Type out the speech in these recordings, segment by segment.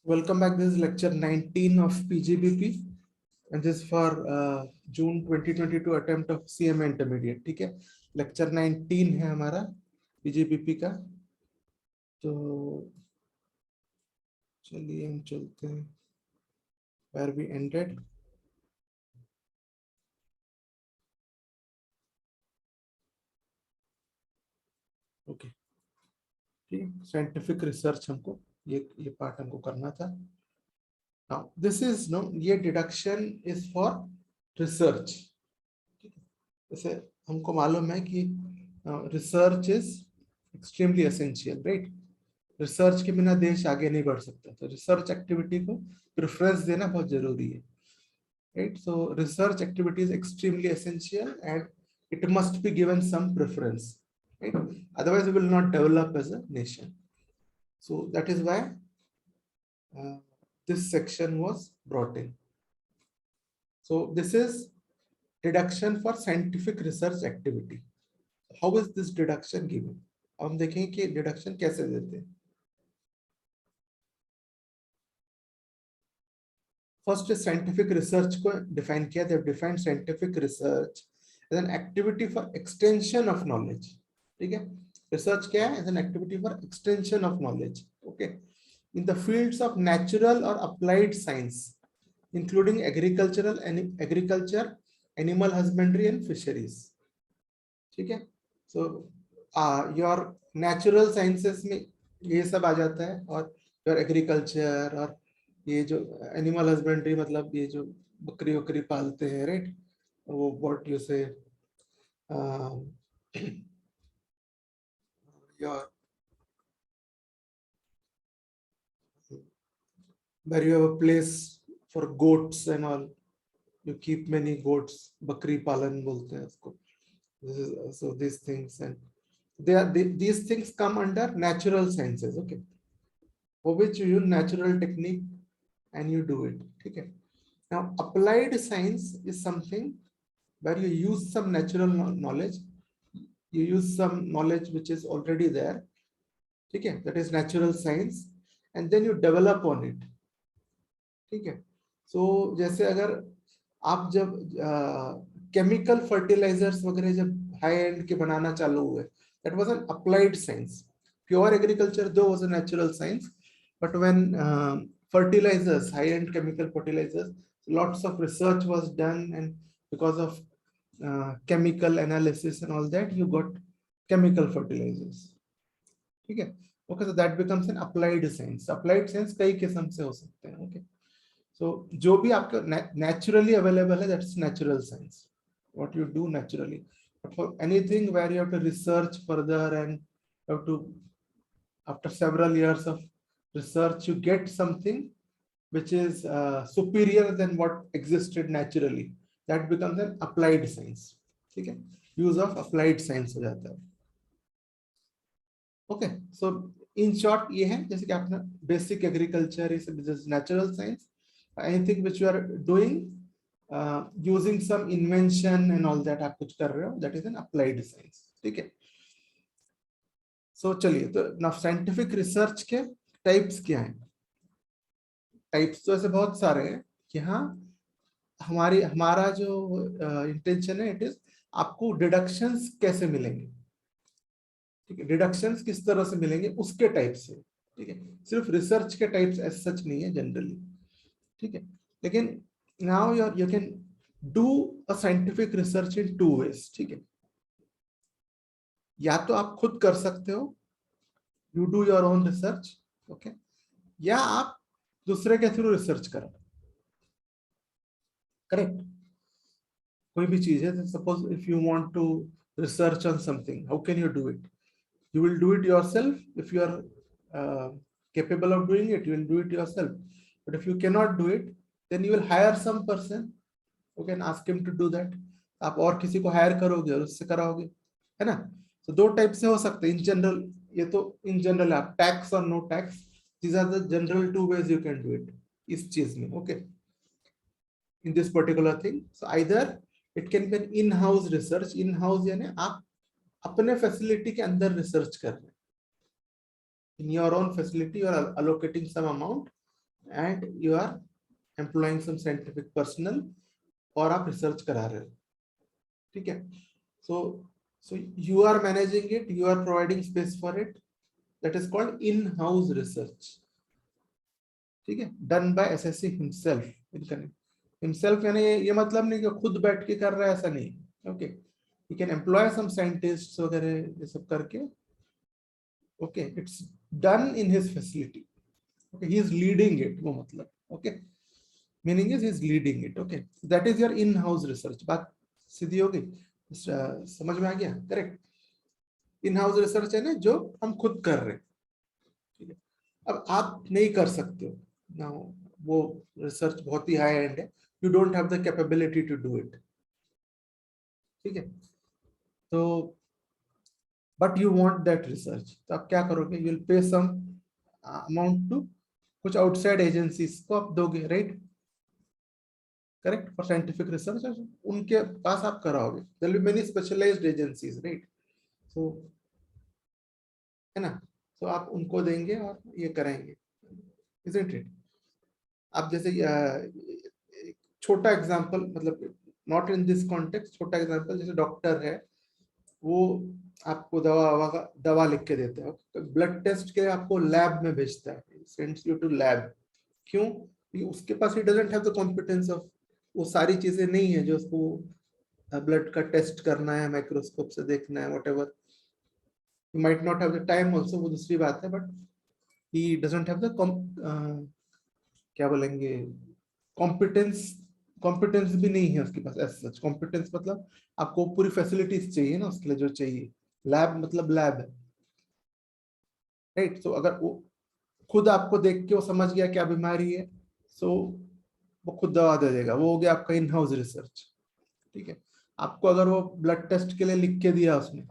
Welcome back. This is lecture 19 of PGBP and this is for June 2022 attempt of CMA intermediate. ठीक है, lecture 19 है हमारा PGBP का. तो चलिए हम चलते हैं where we ended. Okay, ठीक है, साइंटिफिक रिसर्च हमको ये पार्ट हमको करना था. Now this is no, ये डिडक्शन is for research. जैसे हमको मालूम है कि research is extremely essential, right. Research के बिना देश आगे नहीं बढ़ सकता, तो रिसर्च एक्टिविटी को प्रेफरेंस देना बहुत जरूरी है, right. So research activity is extremely essential and it must be given some preference, right. Otherwise we will not develop as a nation. So that is why this section was brought in. So this is deduction for scientific research activity. How is this deduction given? हम देखेंगे कि deduction कैसे देते हैं. First is scientific research को define किया. They have defined scientific research as an activity for extension of knowledge. ठीक है, research क्या है? As an activity for extension of knowledge. Okay, in the fields of natural or applied science, including agriculture, animal husbandry and fisheries. ठीक है, so your natural sciences में ये सब आ जाता है, और your agriculture और ये जो animal husbandry मतलब ये जो बकरी वकरी पालते हैं, right, वो what you say your where you have a place for goats and all, you keep many goats, बकरी पालन बोलते हैं उसको. So these things, and these things come under natural sciences, okay, for which you use natural technique and you do it. Okay, now applied science is something where you use some natural knowledge, you use some knowledge which is already there. Okay, that is natural science, and then you develop on it. ठीक है, so जैसे अगर आप जब chemical fertilisers वगैरह जब high and के बनाना चालू हुए, that was an applied science. Pure agriculture though was a natural science, but when fertilizers, high end chemical fertilizers, lots of research was done, and because of chemical analysis and all that, you got chemical fertilizers. ठीक है, okay, so that becomes an applied science. Applied science कई किस्म से हो सकते हैं. Okay, so जो भी आपका naturally available है, that's natural science, what you do naturally. But for anything where you have to research further and you have to, after several years of research, you get something which is superior than what existed naturally, that becomes an applied science. ठीक है, use of applied science हो जाता है. Okay, so in short ये है, जैसे कि आपने basic agriculture is natural science. Anything which you are doing using some invention and all that आप कुछ कर रहे हो, that is an applied science. ठीक है, so चलिए, तो now scientific research के types क्या हैं? Types तो ऐसे बहुत सारे हैं कि हाँ, हमारा जो intention है, it is आपको deductions कैसे मिलेंगे. ठीक है, deductions किस तरह से मिलेंगे उसके टाइप से. ठीक है, सिर्फ रिसर्च के टाइप्स एज सच नहीं है जनरली. ठीक है, लेकिन now you can do a scientific research in two ways. ठीक है, या तो आप खुद कर सकते हो, you do your own research, okay, या आप दूसरे के थ्रू रिसर्च करो. करेक्ट, कोई भी चीज है, suppose if you want to research on something, how can you do it? You will do it yourself if you are capable of doing it. You will do it yourself. But if you cannot do it, then you will hire some person who can ask him to do that. आप और किसी को higher करोगे और उससे कराओगे, है ना. तो दो टाइप से हो सकते हैं इन जनरल. ये तो इन जनरल आप टैक्स और no tax, these are the general two ways you can do it इस चीज में. Okay, in this particular thing. So either it can be an in-house research. In-house यानी आप अपने फैसिलिटी के अंदर रिसर्च कर रहे हैं. In your own facility you are allocating some amount and you are employing some scientific personnel और आप research करा रहे हो, ठीक है. So you are managing it, you are providing space for it. That is called in-house research. ठीक है, done by SSC himself. Himself यानी ये मतलब नहीं कि खुद बैठ के कर रहा है, ऐसा नहीं. Okay, he can employ some scientists वगैरह ये सब करके. Okay, it's done in his facility. Okay, he is leading it, वो मतलब. Okay, meaning is he is leading it. Okay, that is your in-house research. बात सीधी हो गई, समझ में आ गया? करेक्ट. इन-हाउस रिसर्च है ना जो हम खुद कर रहे हैं, ठीक है. अब आप नहीं कर सकते हो ना, वो रिसर्च बहुत ही हाई एंड है, you don't have the capability to do it, ठीक है. तो but you want that research, तो आप क्या करोगे? You will pay some amount to कुछ आउटसाइड एजेंसीज को आप दोगे, right? Correct, for scientific research उनके पास आप कराओगे. There will be many specialised agencies, right? So है ना, तो आप उनको देंगे और ये कराएंगे, isn't it? आप जैसे छोटा एग्जांपल, मतलब नॉट इन दिस कॉन्टेक्स्ट, छोटा एग्जांपल जैसे डॉक्टर है, वो आपको दवा लिख के देता है, ब्लड टेस्ट के आपको लैब में भेजता है, सेंड्स यू टू लैब. क्यों? क्योंकि उसके पास ही doesn't have the competence of वो सारी चीजें नहीं है जो उसको ब्लड का टेस्ट करना है, माइक्रोस्कोप से देखना है, whatever. He might not have the time also, वो दूसरी बात है, but he doesn't have the क्या बोलेंगे, कॉम्पिटेंस भी नहीं है उसके पास as such. कॉम्पिटेंस मतलब आपको पूरी फैसिलिटीज चाहिए ना उसके लिए जो चाहिए. लैब मतलब लैब है, राइट? सो अगर वो खुद आपको देख के वो समझ गया क्या बीमारी है, सो वो खुद दवा दे देगा, वो हो गया आपका इन हाउस रिसर्च, ठीक है. आपको अगर वो ब्लड टेस्ट के लिए लिख के दिया उसने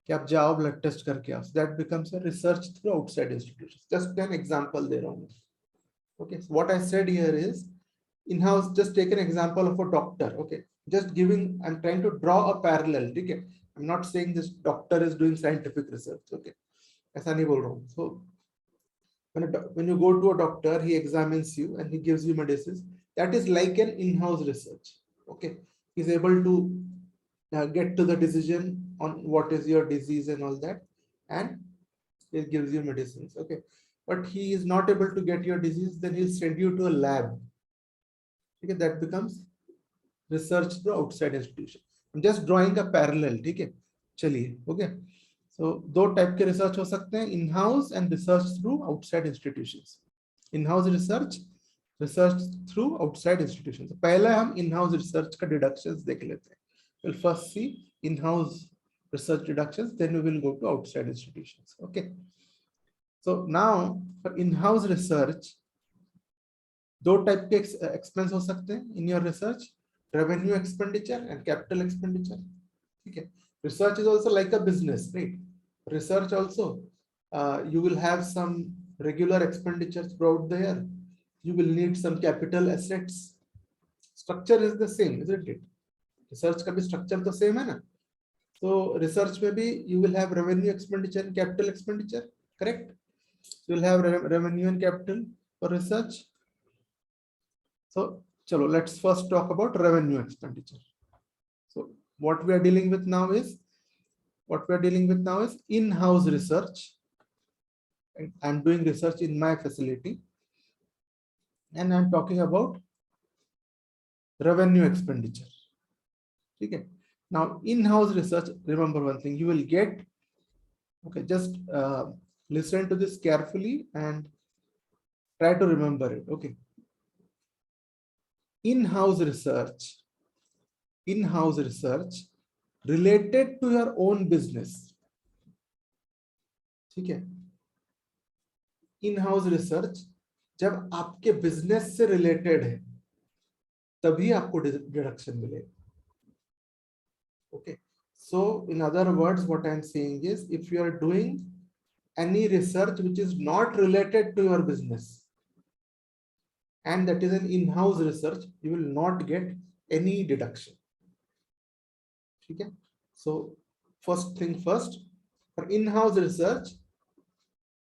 कि आप जाओ ब्लड टेस्ट करके आओ, that becomes a research through outside institutions. Just an example दे रहा हूं. Okay, what I said here is in house. Just take an example of a doctor. Okay, just giving, I am trying to draw a parallel, ठीक है. I am not saying this doctor is doing scientific research. Okay, ऐसा नहीं बोल रहा हूं. सो when you go to a doctor, he examines you and he gives you medicines. That is like an in-house research. Okay, he's able to get to the decision on what is your disease and all that, and he gives you medicines. Okay, but he is not able to get your disease, then he'll send you to a lab. Okay, that becomes research through outside institution. I'm just drawing a parallel. ठीक है, चलिए. Okay, so दो type के research हो सकते हैं, in house and research through outside institutions. In house research, research through outside institutions. पहले हम इन हाउस रिसर्च का डिडक्शंस देख लेते हैं. We'll first see in-house research deductions, then we will go to outside institutions. Okay, so now for in-house research, दो type के expense हो सकते हैं in your research: revenue expenditure and capital expenditure. ठीक है, research is also like a business, right? Research also, you will have some regular expenditures throughout the year. You will need some capital assets. Structure is the same, isn't it? Research का भी structure तो same है ना. तो research में भी you will have revenue expenditure and capital expenditure, correct? You will have revenue and capital for research. So चलो, let's first talk about revenue expenditure. So what we are dealing with now is in house research. I am doing research in my facility and I am talking about revenue expenditure. ठीक है. Now in-house research, remember one thing, you will get, okay, just listen to this carefully and try to remember it. Okay, in-house research related to your own business. ठीक है, in-house research जब आपके business से related है तभी आपको deduction मिलेगा. Okay, so in other words, what I am saying is, if you are doing any research which is not related to your business and that is an in-house research, you will not get any deduction. Okay, so first thing first, for in-house research,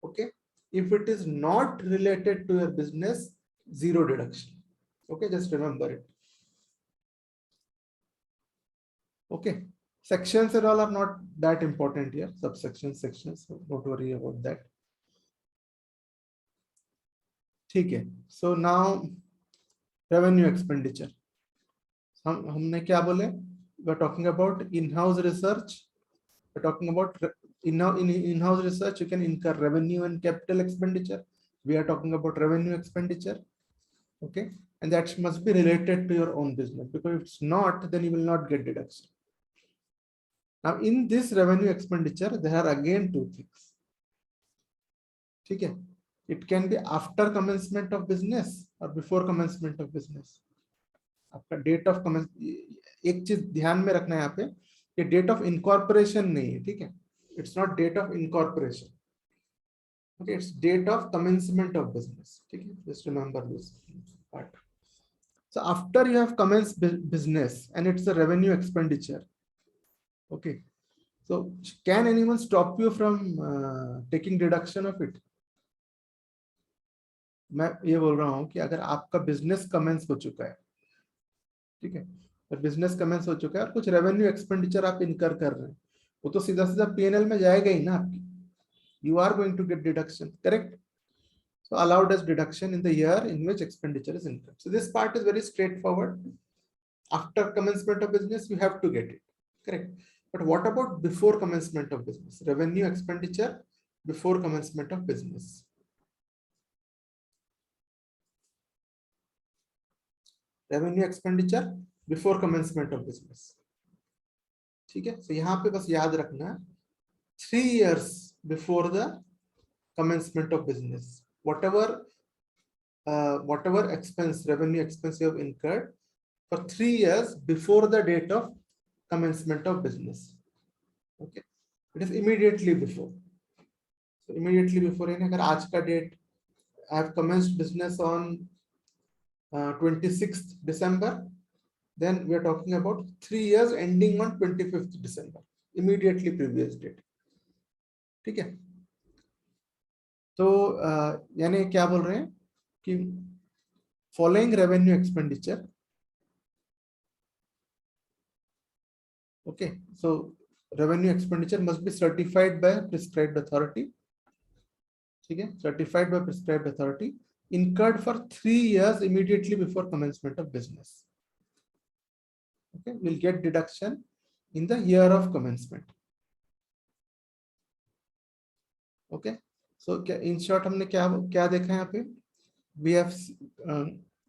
okay, if it is not related to your business, zero deduction. Okay, just remember it. Okay, sections and all are not that important here, subsections, sections, so don't worry about that. ठीक है, so now revenue expenditure. हमने क्या बोले? We're talking about in-house research. We're talking about in-house research. You can incur revenue and capital expenditure. We are talking about revenue expenditure. Okay, and that must be related to your own business, because if it's not, then you will not get deduction. Now, in this revenue expenditure, there are again two things. Okay, it can be after commencement of business or before commencement of business. आपका date of commence, एक चीज ध्यान में रखना है यहाँ पे कि डेट ऑफ इनकॉर्पोरेशन नहीं है, ठीक है, it's not date of incorporation, okay, it's date of commencement of business, ठीक है, just remember this part. So after you have commenced business and it's a revenue expenditure, okay, so can anyone stop you from taking deduction of it? मैं ये बोल रहा हूँ कि अगर आपका बिजनेस कमेंस हो चुका है, ठीक है, तो बिजनेस कमेंस हो चुका है और कुछ रेवेन्यू एक्सपेंडिचर आप इनकर कर रहे हैं, वो तो सीधा सीधा पीएनएल में जाएगा ही ना आपकी. You are going to get deduction, correct? So allowed as deduction in the year in which expenditure is incurred. So this part is very straightforward. After commencement of business, you have to get it, correct? But what about before commencement of business? Revenue expenditure before commencement of business. Revenue expenditure before commencement of business. ठीक है, so यहाँ पे बस याद रखना है 3 years before the commencement of business, whatever expense, revenue expense you have incurred for 3 years before the date of commencement of business. Okay, it is immediately before. So immediately before, अगर आज का date, I have commenced business on 26th December, then we are talking about 3 years ending on 25th December, immediately previous date. ठीक है, तो यानी क्या बोल रहे हैं कि following revenue expenditure, okay, so revenue expenditure must be certified by prescribed authority, ठीक है, certified by prescribed authority, incurred for 3 years immediately before commencement of business. Okay, we'll get deduction in the year of commencement. Okay, so in short हमने क्या देखा है यहाँ पे? We have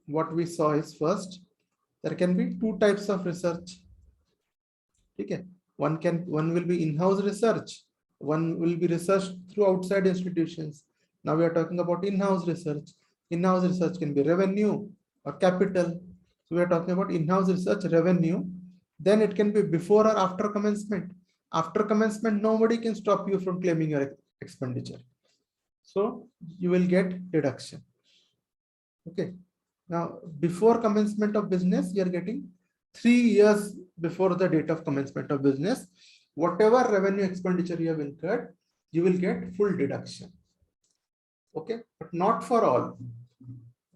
what we saw is, first, there can be two types of research. ठीक है, one will be in-house research, one will be research through outside institutions. Now we are talking about in-house research. In-house research can be revenue or capital. So we are talking about in-house research, revenue. Then it can be before or after commencement. After commencement, nobody can stop you from claiming your expenditure. So you will get deduction. Okay. Now, before commencement of business, you are getting 3 years before the date of commencement of business. Whatever revenue expenditure you have incurred, you will get full deduction. Okay, but not for all.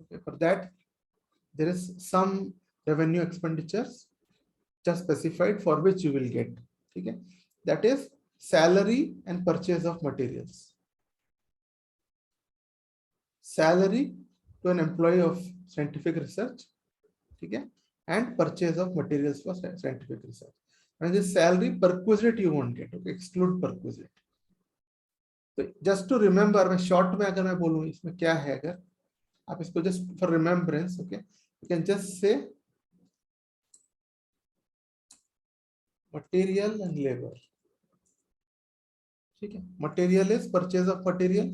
Okay, for that, there is some revenue expenditures just specified for which you will get. Okay, that is salary and purchase of materials. Salary to an employee of scientific research, okay, and purchase of materials for scientific research. And this salary perquisite you won't get. Okay, exclude perquisite. So just to remember, मैं short में अगर मैं बोलूँ इसमें क्या है, अगर आप इसको just for remembrance, okay, you can just say material and labor. ठीक है, material is purchase of material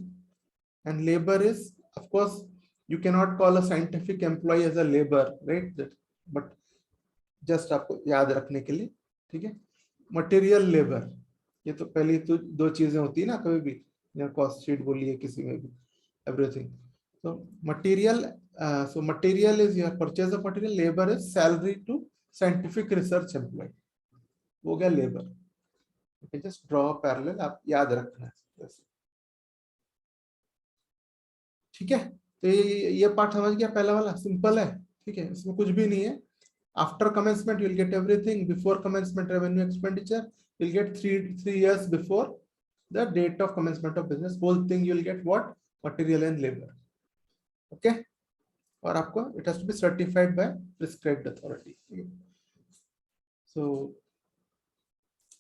and labor is, of course, you cannot call a scientific employee as a labor, right? But just आपको याद रखने के लिए, ठीक है, material labor, ये तो पहली तो दो चीजें होती है ना कभी भी, या कॉस्ट शीट बोलिए किसी में भी, everything. So material, so material is your purchase of material, labor is salary to scientific research employee, वो गया labor. You can just draw a parallel, आप याद रखना है. ठीक है, तो ये पार्ट समझ गया, पहला वाला सिंपल है, ठीक है, इसमें कुछ भी नहीं है. After commencement you will get everything, before commencement revenue expenditure you will get 3 years before the date of commencement of business, whole thing you will get what, material and labour. Okay, और आपको it has to be certified by prescribed authority. So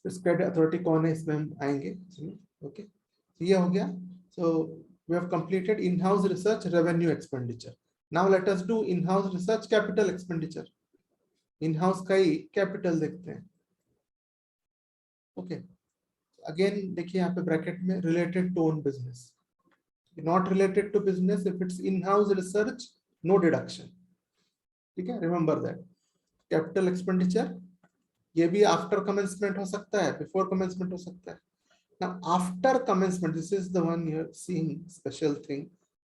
prescribed authority कौन है इसमें हम आएंगे. Okay, ये हो गया. सो we have completed in-house research revenue expenditure. Now let us do in-house research capital expenditure. In-house का ही capital देखते हैं. Okay, again देखिए यहाँ पे ब्रैकेट में related to own business, not related to business. If it's in-house research, no deduction. ठीक है, remember that. Capital expenditure ये भी after commencement हो सकता है, before commencement हो सकता है. Now after commencement, this is the one you are seeing special thing.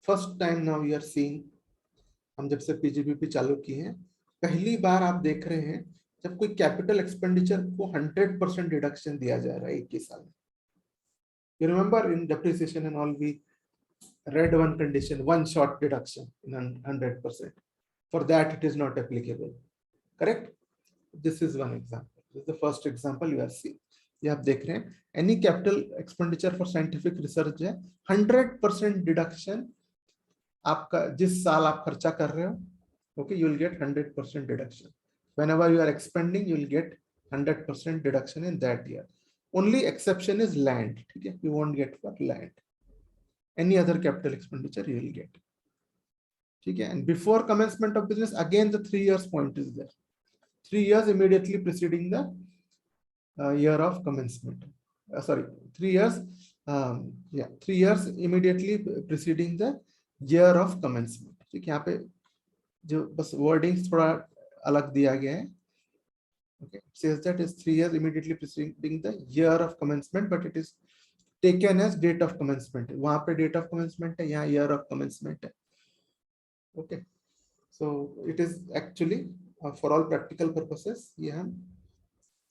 First time now you are seeing, हम जब से PGBP चालू की है, पहली बार आप देख रहे हैं जब कोई कैपिटल एक्सपेंडिचर को 100% डिडक्शन दिया जा रहा है 21 साल में. You remember in depreciation and all we read one condition, one shot deduction in 100%. For that it is not applicable. Correct? This is one example. This is the first example you are seeing. ये आप देख रहे हैं, any capital expenditure for scientific research है 100% deduction. आपका जिस साल आप खर्चा कर रहे हो, okay, you will get 100% deduction. Whenever you are expending you will get 100% deduction in that year. Only exception is land. ठीक है, you won't get for land. Any other capital expenditure you will get. ठीक है, and before commencement of business again the 3 years point is there. 3 years immediately preceding the year of commencement. 3 years. 3 years immediately preceding the year of commencement. ठीक है, यहाँ पे जो बस wording थोड़ा अलग दिया गया है. Okay, it says that is 3 years immediately preceding the year of commencement, but it is taken as date of commencement. वहाँ पे date of commencement है, यहाँ year of commencement है. Okay, so it is actually for all practical purposes ये हम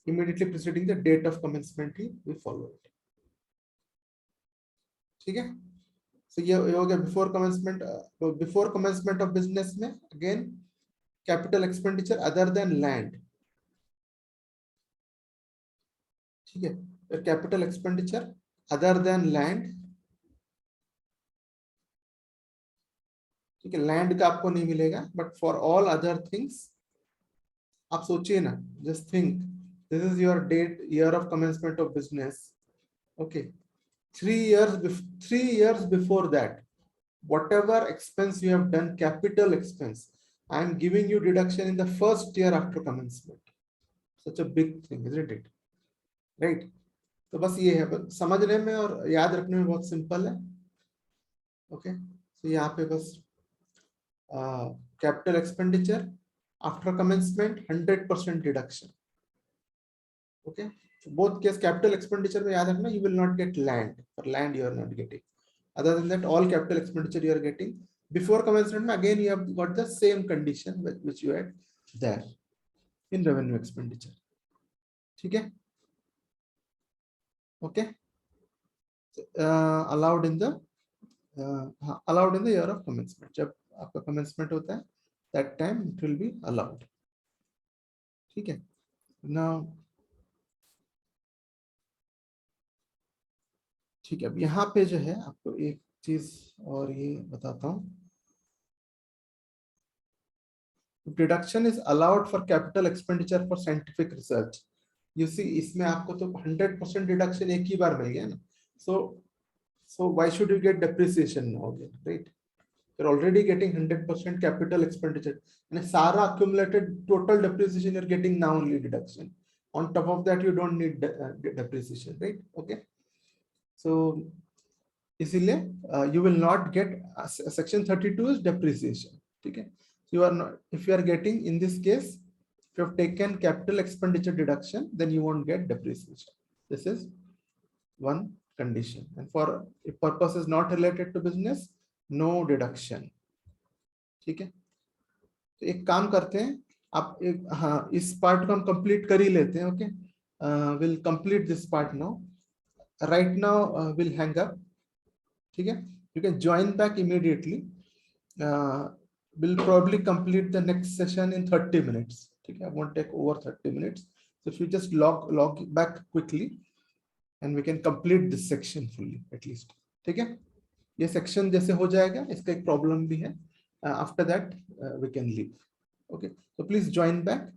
immediately preceding the date of commencement he we follow it. ठीक है, so ये हो गया before commencement of business में again capital expenditure other than land. ठीक है, capital expenditure other than land. ठीक है, लैंड का आपको नहीं मिलेगा, but for all other things आप सोचिए ना, just think this is your date, year of commencement of business. Okay, 3 years before that, whatever expense you have done, capital expense, I am giving you deduction in the first year after commencement. Such a big thing, isn't it? Right? तो बस ये है, समझने में और याद रखने में बहुत सिंपल है. ओके, तो यहाँ पे बस capital expenditure after commencement 100% deduction. Okay, so both case capital expenditure में याद रखना, you will not get land. For land you are not getting. Other than that, all capital expenditure you are getting. Before commencement, again you have got the same condition which you had there in revenue expenditure. ठीक है? Okay. Allowed in the year of commencement. जब आपका commencement होता है, that time it will be allowed. ठीक है? Now ठीक है, अब यहाँ पे जो है आपको एक चीज और ये बताता हूँ. Deduction is allowed for capital expenditure for scientific research. You see, इसमें आपको तो 100% डिडक्शन एक ही बार मिल गया ना. So why should you get depreciation now again, right? You are already getting 100% capital expenditure, यानी सारा accumulated total depreciation you are getting now only deduction. On top of that you don't need depreciation, right? Okay, so इसीलिए you will not get section 32 is depreciation. ठीक है, you are not, if you are getting in this case, if you have taken capital expenditure deduction, then you won't get depreciation. This is one condition, and for if purpose is not related to business, no deduction. ठीक है, तो एक काम करते हैं, आप एक, हाँ, इस पार्ट को हम कंप्लीट कर ही लेते हैं. Okay, will complete this part now. Right now we'll hang up. ठीक है, you can join back immediately. we'll probably complete the next session in 30 minutes. Okay, I won't take over 30 minutes. So if you just log back quickly and we can complete this section fully at least. ठीक है, ये section जैसे हो जाएगा, इसका एक problem भी है. After that we can leave. Okay, so please join back.